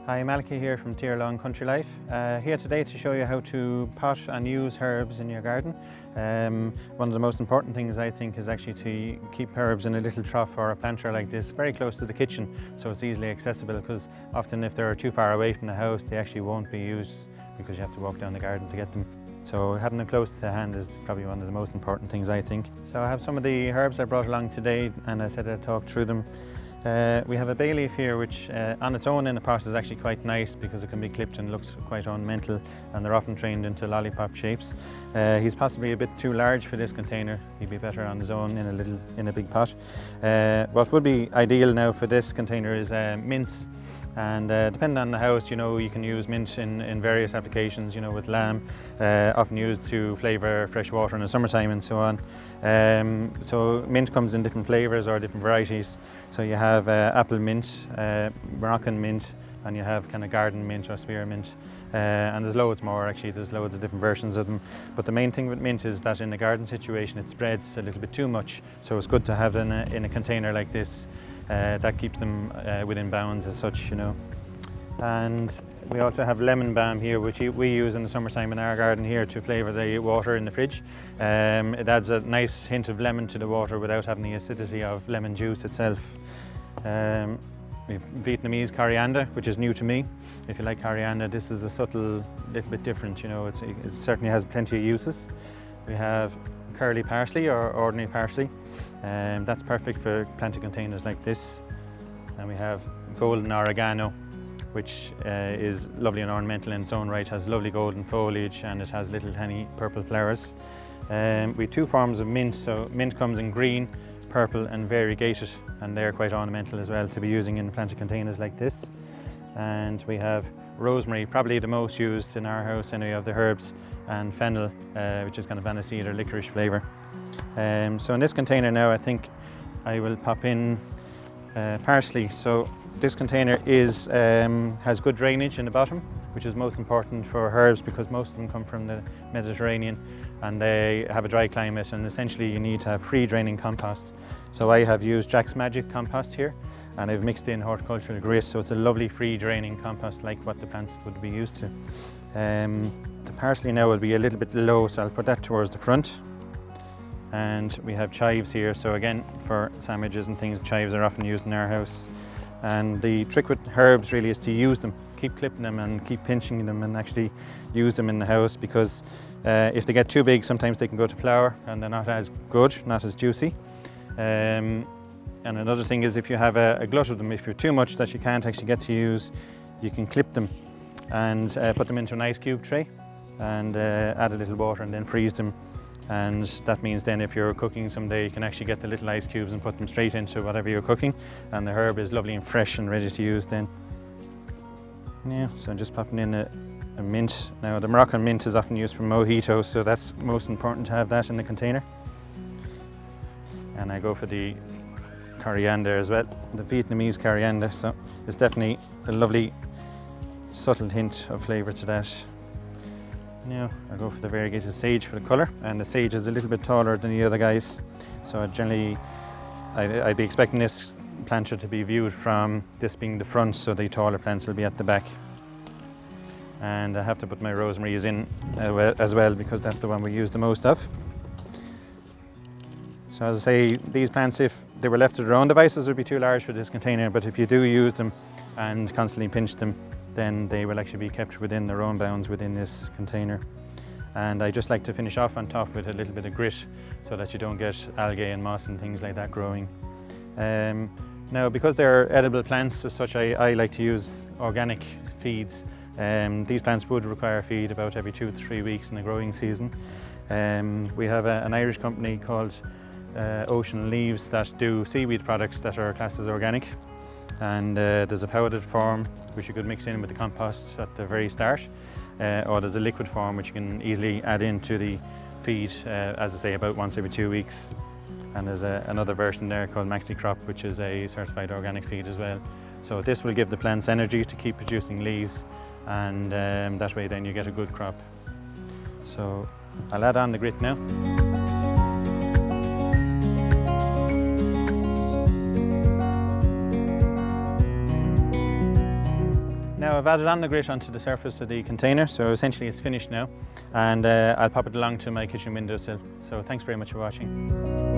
Hi, Malachy here from Tier-Long Country Life. Here today to show you how to pot and use herbs in your garden. One of the most important things I think is actually to keep herbs in a little trough or a planter like this very close to the kitchen so it's easily accessible, because often if they're too far away from the house they actually won't be used because you have to walk down the garden to get them. So having them close to hand is probably one of the most important things, I think. So I have some of the herbs I brought along today and I said I'd talk through them. We have a bay leaf here which on its own in the pot is actually quite nice because it can be clipped and looks quite ornamental, and they're often trained into lollipop shapes. He's possibly a bit too large for this container. He'd be better on his own in a big pot. What would be ideal now for this container is mints. And depending on the house, you can use mint in various applications, with lamb, often used to flavour fresh water in the summertime and so on. So mint comes in different flavours or different varieties. So you have apple mint, Moroccan mint, and you have kind of garden mint or spearmint. And there's loads more actually, there's loads of different versions of them. But the main thing with mint is that in a garden situation it spreads a little bit too much. So it's good to have them in a container like this. That keeps them within bounds as such, And we also have lemon balm here, which we use in the summertime in our garden here to flavour the water in the fridge. It adds a nice hint of lemon to the water without having the acidity of lemon juice itself. We have Vietnamese coriander, which is new to me. If you like coriander, this is a subtle little bit different, it certainly has plenty of uses. We have curly parsley or ordinary parsley. That's perfect for planting containers like this. And we have golden oregano, which is lovely and ornamental in its own right, has lovely golden foliage and it has little tiny purple flowers. We have two forms of mint, so mint comes in green, purple and variegated, and they're quite ornamental as well to be using in planted containers like this. And we have rosemary, probably the most used in our house anyway of the herbs, and fennel, which is kind of aniseed or licorice flavour. So in this container now I think I will pop in parsley. So this container has good drainage in the bottom, which is most important for herbs because most of them come from the Mediterranean and they have a dry climate, and essentially you need to have free draining compost. So I have used Jack's Magic compost here, and I've mixed in Horticultural Grit, so it's a lovely free draining compost like what the plants would be used to. The parsley now will be a little bit low, so I'll put that towards the front. And we have chives here, so again for sandwiches and things, chives are often used in our house. And the trick with herbs really is to use them, keep clipping them and keep pinching them and actually use them in the house, because if they get too big sometimes they can go to flower and they're not as good, not as juicy. And another thing is if you have a glut of them, if you're too much that you can't actually get to use, you can clip them and put them into an ice cube tray and add a little water and then freeze them. And that means then if you're cooking someday you can actually get the little ice cubes and put them straight into whatever you're cooking, and the herb is lovely and fresh and ready to use then. Yeah, so I'm just popping in a mint. Now the Moroccan mint is often used for mojitos, so that's most important to have that in the container. And I go for the coriander as well, the Vietnamese coriander, so it's definitely a lovely subtle hint of flavour to that. Now I go for the variegated sage for the colour, and the sage is a little bit taller than the other guys, so I'd be expecting this planter to be viewed from this being the front, so the taller plants will be at the back. And I have to put my rosemaries in as well because that's the one we use the most of. So as I say, these plants, if they were left to their own devices, would be too large for this container, but if you do use them and constantly pinch them, then they will actually be kept within their own bounds within this container. And I just like to finish off on top with a little bit of grit so that you don't get algae and moss and things like that growing. Now because they're edible plants as such, I like to use organic feeds. These plants would require feed about every 2 to 3 weeks in the growing season. We have an Irish company called Ocean Leaves that do seaweed products that are classed as organic. And there's a powdered form which you could mix in with the compost at the very start, or there's a liquid form which you can easily add into the feed, as I say, about once every 2 weeks. And there's another version there called Maxi Crop, which is a certified organic feed as well. So this will give the plants energy to keep producing leaves, and that way then you get a good crop. So I'll add on the grit now. I've added on the grit onto the surface of the container, so essentially it's finished now, and I'll pop it along to my kitchen windowsill. So thanks very much for watching.